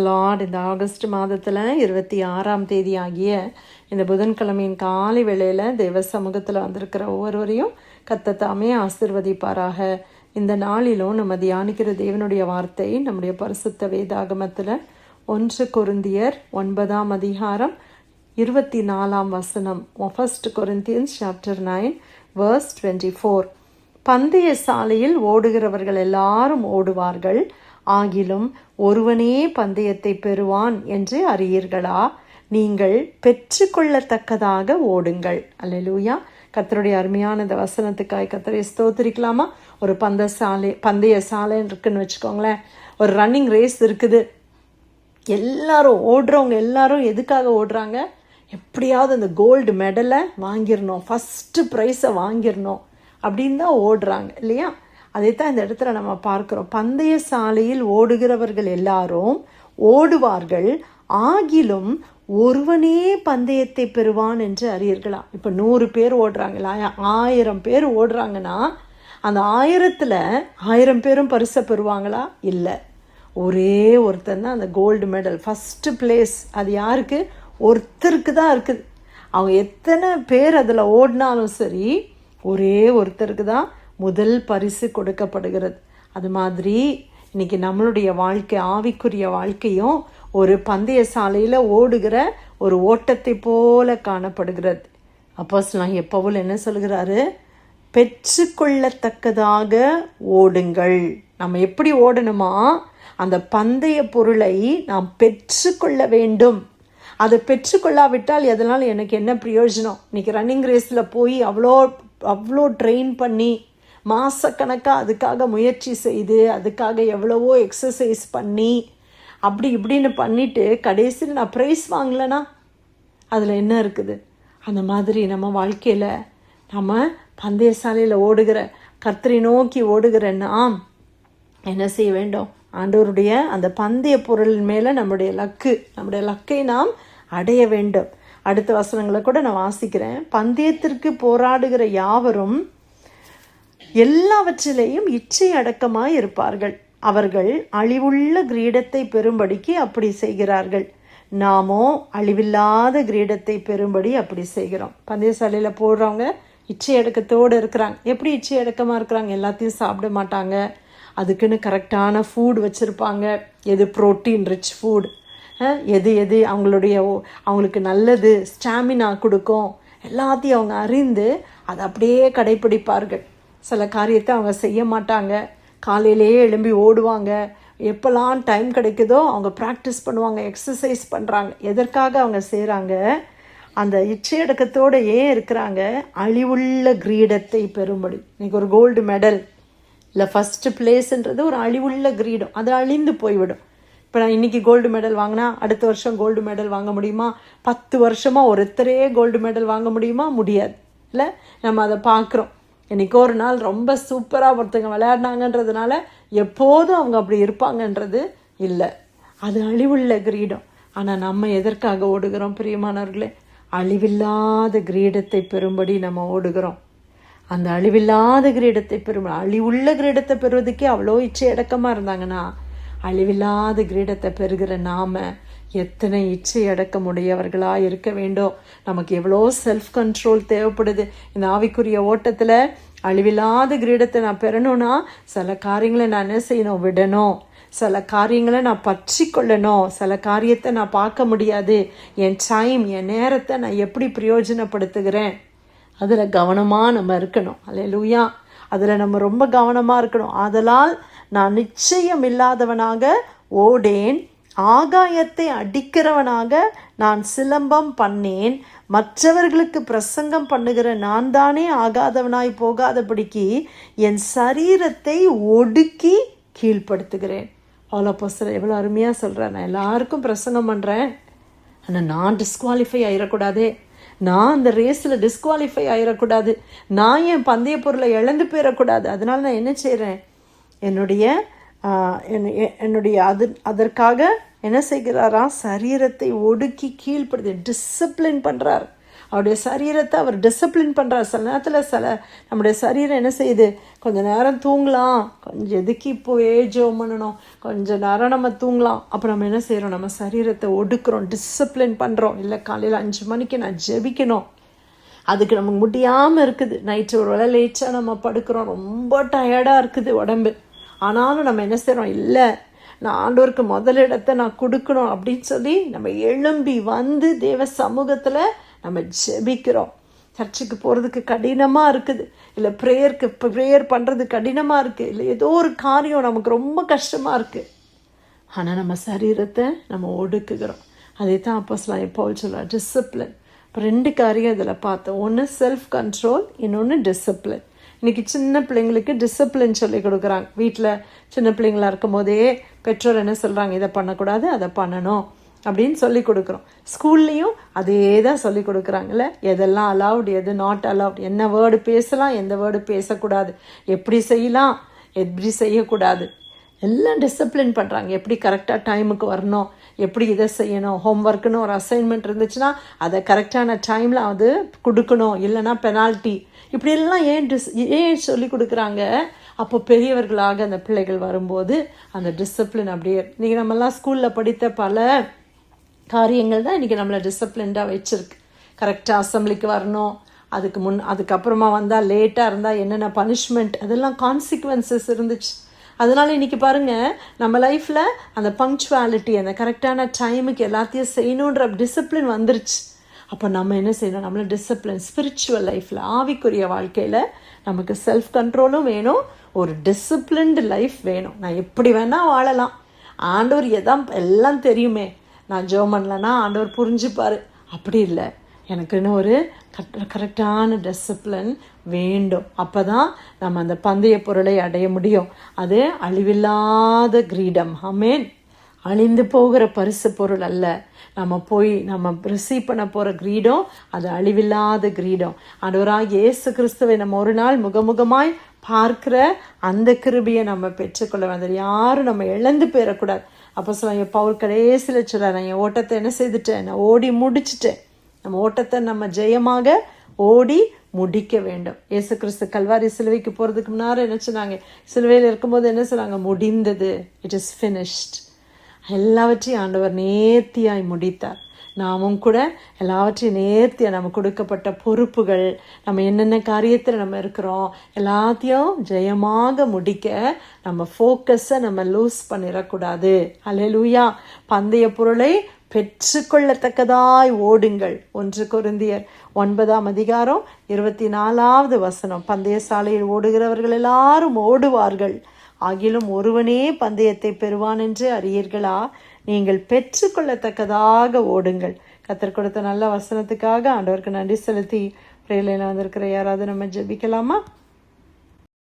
Lord. இந்த August மாதத்தில் 26ஆம் தேதி ஆகிய இந்த புதன்கிழமையின் காலை வேளையில் தேவ சமூகத்தில் வந்திருக்கிற ஒவ்வொருவரையும் கர்த்தர் தாமே ஆசீர்வதிப்பாராக. இந்த நாளிலும் நம்ம தியானிக்கிற தேவனுடைய வார்த்தை நம்முடைய பரிசுத்த வேதாகமத்தில் 1 கொரிந்தியர் 9ஆம் அதிகாரம் 24ஆம் வசனம். 1 Corinthians chapter 9 verse 24. பந்தய சாலையில் ஓடுகிறவர்கள் எல்லாரும் ஓடுவார்கள், ஆகிலும் ஒருவனே பந்தயத்தை பெறுவான் என்று அறியீர்களா? நீங்கள் பெற்றுக்கொள்ளத்தக்கதாக ஓடுங்கள். அல்லேலூயா. கர்த்தருடைய அருமையான இந்த வசனத்துக்காய் கர்த்தரை ஸ்தோத்திரிக்கலாமா? ஒரு பந்தய சாலை இருக்குன்னு வச்சுக்கோங்களேன். ஒரு ரன்னிங் ரேஸ் இருக்குது. எல்லாரும் ஓடுறவங்க எல்லாரும் எதுக்காக ஓடுறாங்க? எப்படியாவது அந்த கோல்டு மெடலை வாங்கிடணும், ஃபஸ்ட்டு ப்ரைஸை வாங்கிடணும் அப்படின்னு தான் ஓடுறாங்க இல்லையா? அதை தான் இந்த இடத்துல நம்ம பார்க்குறோம். பந்தய சாலையில் ஓடுகிறவர்கள் எல்லாரும் ஓடுவார்கள், ஆகிலும் ஒருவனே பந்தயத்தை பெறுவான் என்று அறியீர்களா? இப்போ 100 பேர் ஓடுறாங்களா, 1000 பேர் ஓடுறாங்கன்னா அந்த 1000ல் 1000 பேரும் பரிசை பெறுவாங்களா? இல்லை. ஒரே ஒருத்தன் தான் அந்த கோல்டு மெடல், ஃபஸ்ட்டு பிளேஸ். அது யாருக்கு? ஒருத்தருக்கு தான் இருக்குது. அவங்க எத்தனை பேர் அதில் ஓடினாலும் சரி, ஒரே ஒருத்தருக்கு தான் முதல் பரிசு கொடுக்கப்படுகிறது. அது மாதிரி இன்னைக்கு நம்மளுடைய வாழ்க்கை, ஆவிக்குரிய வாழ்க்கையும் ஒரு பந்தய சாலையில் ஓடுகிற ஒரு ஓட்டத்தை போல காணப்படுகிறது. அப்போஸ்தலனாகிய பவுல் என்ன சொல்கிறாரு? பெற்றுக்கொள்ளத்தக்கதாக ஓடுங்கள். நம்ம எப்படி ஓடணுமா? அந்த பந்தய பொருளை நாம் பெற்றுக்கொள்ள வேண்டும். அதை பெற்றுக்கொள்ளாவிட்டால் எதனால் எனக்கு என்ன பிரயோஜனம்? இன்றைக்கி ரன்னிங் ரேஸில் போய் அவ்வளோ ட்ரெயின் பண்ணி மாதக்கணக்காக அதுக்காக முயற்சி செய்து அதுக்காக எவ்வளவோ எக்ஸசைஸ் பண்ணி அப்படி இப்படின்னு பண்ணிவிட்டு கடைசியில் நான் ப்ரைஸ் வாங்கலைன்னா அதில் என்ன இருக்குது? அந்த மாதிரி நம்ம வாழ்க்கையில் நம்ம பந்தய சாலையில் ஓடுகிற, கர்த்தரை நோக்கி ஓடுகிற நாம் என்ன செய்ய வேண்டும்? ஆண்டவருடைய அந்த பந்தய பொருள் மேலே நம்முடைய லக்கை நாம் அடைய வேண்டும். அடுத்த வசனங்களை கூட நான் வாசிக்கிறேன். பந்தயத்திற்கு போராடுகிற யாவரும் எல்லாவற்றிலேயும் இச்சை அடக்கமாய் இருப்பார்கள். அவர்கள் அழிவுள்ள கிரீடத்தை பெறும்படிக்கு அப்படி செய்கிறார்கள். நாமோ அழிவில்லாத கிரீடத்தை பெறும்படி அப்படி செய்கிறோம். பந்தய சாலையில் போடுறவங்க இச்சை அடக்கத்தோடு இருக்கிறாங்க. எப்படி இச்சை அடக்கமாக இருக்கிறாங்க? எல்லாத்தையும் சாப்பிட மாட்டாங்க. அதுக்குன்னு கரெக்டான ஃபுட் வச்சுருப்பாங்க. எது ப்ரோட்டீன் ரிச் ஃபுட், எது அவங்களுக்கு நல்லது, ஸ்டாமினா கொடுக்கும், எல்லாத்தையும் அவங்க அறிந்து அதை அப்படியே கடைப்பிடிப்பார்கள். சில காரியத்தை அவங்க செய்ய மாட்டாங்க. காலையிலேயே எழும்பி ஓடுவாங்க. எப்போல்லாம் டைம் கிடைக்குதோ அவங்க ப்ராக்டிஸ் பண்ணுவாங்க, எக்ஸசைஸ் பண்ணுறாங்க. எதற்காக அவங்க செய்கிறாங்க? அந்த இச்சையடக்கத்தோடு ஏன் இருக்கிறாங்க? அழிவுள்ள கிரீடத்தை பெறும்படி. இன்றைக்கி ஒரு கோல்டு மெடல் இல்லை ஃபஸ்ட்டு பிளேஸ்ன்றது ஒரு அழிவுள்ள கிரீடம், அது அழிந்து போய்விடும். இப்போ நான் இன்றைக்கி கோல்டு மெடல் வாங்கினா அடுத்த வருஷம் கோல்டு மெடல் வாங்க முடியுமா? 10 வருஷமாக ஒருத்தரே கோல்டு மெடல் வாங்க முடியுமா? முடியாது இல்லை. நம்ம அதை பார்க்குறோம். இன்றைக்கி ஒரு நாள் ரொம்ப சூப்பராக ஒருத்தங்க விளையாடினாங்கன்றதுனால எப்போதும் அவங்க அப்படி இருப்பாங்கன்றது இல்லை. அது அழிவுள்ள கிரீடம். ஆனால் நம்ம எதற்காக ஓடுகிறோம் பிரியமானவர்களே? அழிவில்லாத கிரீடத்தை பெறும்படி நம்ம ஓடுகிறோம். அந்த அழிவில்லாத கிரீடத்தை அழிவுள்ள கிரீடத்தை பெறுவதுக்கே அவ்வளோ இச்சை அடக்கமாக இருந்தாங்கன்னா, அழிவில்லாத கிரீடத்தை பெறுகிற நாம எத்தனை இச்சை அடக்கமுடையவர்களாக இருக்க வேண்டும். நமக்கு எவ்வளோ செல்ஃப் கண்ட்ரோல் தேவைப்படுது. இந்த ஆவிக்குரிய ஓட்டத்தில் அழிவில்லாத கிரீடத்தை நான் பெறணும்னா சில காரியங்களை நான் என்ன செய்யணும்? விடணும். சில காரியங்களை நான் பற்றி கொள்ளணும். சில காரியத்தை நான் பார்க்க முடியாது. என் டைம், என் நேரத்தை நான் எப்படி பிரயோஜனப்படுத்துகிறேன், அதில் கவனமாக நம்ம இருக்கணும். அல்லேலூயா. அதில் நம்ம ரொம்ப கவனமாக இருக்கணும். ஆதலால் நான் நிச்சயம் இல்லாதவனாக ஓடேன், ஆகாயத்தை அடிக்கிறவனாக நான் சிலம்பம் பண்ணேன், மற்றவர்களுக்கு பிரசங்கம் பண்ணுகிற நான் தானே ஆகாதவனாய் போகாதபடிக்கு என் சரீரத்தை ஒடுக்கி கீழ்ப்படுத்துகிறேன். அப்போஸ்தலர் எவ்வளோ அருமையாக சொல்கிறேன். நான் எல்லாருக்கும் பிரசங்கம் பண்ணுறேன், ஆனால் நான் டிஸ்குவாலிஃபை ஆகிடக்கூடாதே, நான் அந்த ரேஸில் டிஸ்குவாலிஃபை ஆகிடக்கூடாது, நான் என் பந்தய பொருளை இழந்து போயிடக்கூடாது. அதனால் நான் என்ன செய்கிறேன்? என்னுடைய அதற்காக என்ன செய்கிறாரா? சரீரத்தை ஒடுக்கி கீழ்ப்படுத்தி டிசிப்ளின் பண்ணுறார். அவருடைய சரீரத்தை அவர் டிசிப்ளின் பண்ணுறார். சில நேரத்தில் நம்முடைய சரீரம் என்ன செய்யுது, கொஞ்சம் நேரம் தூங்கலாம், கொஞ்சம் எதுக்கு இப்போ ஜெபம் பண்ணணும், கொஞ்சம் நேரம் நம்ம தூங்கலாம். அப்போ நம்ம என்ன செய்கிறோம், நம்ம சரீரத்தை ஒடுக்குறோம், டிசிப்ளின் பண்ணுறோம். இல்லை காலையில் 5 மணிக்கு நான் ஜெபிக்கணும், அதுக்கு நமக்கு முடியாமல் இருக்குது. நைட்டு ஒரு வேளை லேட்டாக நம்ம படுக்கிறோம், ரொம்ப டயர்டாக இருக்குது உடம்பு. ஆனாலும் நம்ம என்ன செய்கிறோம், இல்லை நான் ஆண்டவருக்கு முதலிடத்தை நான் கொடுக்கணும் அப்படின்னு சொல்லி நம்ம எழும்பி வந்து தேவ சமூகத்தில் நம்ம ஜெபிக்கிறோம். சர்ச்சுக்கு போகிறதுக்கு கடினமாக இருக்குது, இல்லை ப்ரேயர் பண்ணுறது கடினமாக இருக்குது, இல்லை ஏதோ ஒரு காரியம் நமக்கு ரொம்ப கஷ்டமாக இருக்குது. ஆனால் நம்ம சரீரத்தை நம்ம ஒடுக்குகிறோம். அதே தான் அப்போஸ்தலன் பவுல் சொல்றார், டிசிப்ளின். இப்போ 2 காரியம் இதில் பார்த்தோம். ஒன்று செல்ஃப் கண்ட்ரோல், இன்னொன்று டிசிப்ளின். இன்றைக்கி சின்ன பிள்ளைங்களுக்கு டிசிப்ளின் சொல்லி கொடுக்குறாங்க. வீட்டில் சின்ன பிள்ளைங்களாக இருக்கும் போதே பெற்றோர் என்ன சொல்கிறாங்க, இதை பண்ணக்கூடாது அதை பண்ணணும் அப்படின்னு சொல்லி கொடுக்குறோம். ஸ்கூல்லையும் அதே தான் சொல்லி கொடுக்குறாங்கல்ல, எதெல்லாம் அலவுட் எது நாட் அலவுட், என்ன வேர்டு பேசலாம் எந்த வேர்டு பேசக்கூடாது, எப்படி செய்யலாம் எப்படி செய்யக்கூடாது, எல்லாம் டிசிப்ளின் பண்ணுறாங்க. எப்படி கரெக்டாக டைமுக்கு வரணும், எப்படி இதை செய்யணும், ஹோம்ஒர்க்குன்னு ஒரு அசைன்மெண்ட் இருந்துச்சுன்னா அதை கரெக்டான டைமில் அது கொடுக்கணும், இல்லைன்னா பெனால்ட்டி, இப்படியெல்லாம் ஏன் சொல்லி கொடுக்குறாங்க. அப்போ பெரியவர்களாக அந்த பிள்ளைகள் வரும்போது அந்த டிசிப்ளின் அப்படியே. இன்றைக்கி நம்மெல்லாம் ஸ்கூலில் படித்த பல காரியங்கள் தான் இன்றைக்கி நம்மளை டிசிப்ளின்டாக வச்சுருக்கு. கரெக்டாக அசம்பிளிக்கு வரணும், அதுக்கப்புறமா வந்தால் லேட்டாக இருந்தால் என்னென்ன பனிஷ்மெண்ட், அதெல்லாம் கான்சிக்வன்சஸ் இருந்துச்சு. அதனால் இன்றைக்கி பாருங்கள், நம்ம லைஃப்பில் அந்த பங்க்சுவாலிட்டி, அந்த கரெக்டான டைமுக்கு எல்லாத்தையும் செய்யணுன்ற டிசிப்ளின் வந்துருச்சு. அப்போ நம்ம என்ன செய்யணும், நம்மள டிசிப்ளின் ஸ்பிரிச்சுவல் லைஃப்பில், ஆவிக்குரிய வாழ்க்கையில் நமக்கு செல்ஃப் கண்ட்ரோலும் வேணும், ஒரு டிசிப்ளின்டு லைஃப் வேணும். நான் எப்படி வேணால் வாழலாம், ஆண்டவர் எல்லாம் தெரியுமே, நான் ஜெபம் பண்ணலன்னா ஆண்டவர் புரிஞ்சுப்பார், அப்படி இல்லை. எனக்குன்னு ஒரு கரெக்டான டிசிப்ளின் வேண்டும். அப்போ தான் நம்ம அந்த பந்தய பொருளை அடைய முடியும். அது அழிவில்லாத கிரீடம். ஆமென். அழிந்து போகிற பரிசு பொருள் அல்ல, நம்ம ரிசீவ் பண்ண போகிற கிரீடம் அது அழிவில்லாத கிரீடம். ஆண்டவராகிய இயேசு கிறிஸ்துவை நம்ம ஒரு நாள் முகமுகமாய் பார்க்கிற அந்த கிருபையை நம்ம பெற்றுக்கொள்ள வேண்டும். யாரும் நம்ம இழந்து போயிடக்கூடாது. அப்போஸ்தலன் பவுல் கடைசியில் சொல்றார், நான் என் ஓட்டத்தை என்ன செய்துட்டேன், நான் ஓடி முடிச்சிட்டேன். நம்ம ஓட்டத்தை நம்ம ஜெயமாக ஓடி முடிக்க வேண்டும். இயேசு கிறிஸ்து கல்வாரி சிலுவைக்கு போகிறதுக்கு முன்னாடி என்ன சொன்னாங்க, சிலுவையில் இருக்கும்போது என்ன சொன்னாங்க, முடிந்தது, இட் இஸ் ஃபினிஷ்ட். எல்லாவற்றையும் ஆண்டவர் நேர்த்தியாய் முடித்தார். நாமும் கூட எல்லாவற்றையும் நேர்த்தியாக நம்ம கொடுக்கப்பட்ட பொறுப்புகள், நம்ம என்னென்ன காரியத்தில் நம்ம இருக்கிறோம், எல்லாத்தையும் ஜெயமாக முடிக்க நம்ம ஃபோக்கஸை நம்ம லூஸ் பண்ணிடக்கூடாது. அல்லேலூயா. பந்தய பொருளை பெற்றுக்கொள்ளத்தக்கதாய் ஓடுங்கள். 1 கொரிந்தியர் 9:24 பந்தய சாலையில் ஓடுகிறவர்கள் எல்லாரும் ஓடுவார்கள், ஆகிலும் ஒருவனே பந்தயத்தை பெறுவான் என்று அறியீர்களா? நீங்கள் பெற்றுக்கொள்ளத்தக்கதாக ஓடுங்கள். கர்த்தர் கொடுத்த நல்ல வசனத்துக்காக ஆண்டவருக்கு நன்றி செலுத்தி பிரேலையில் வந்திருக்கிற யாராவது நம்ம ஜெபிக்கலாமா?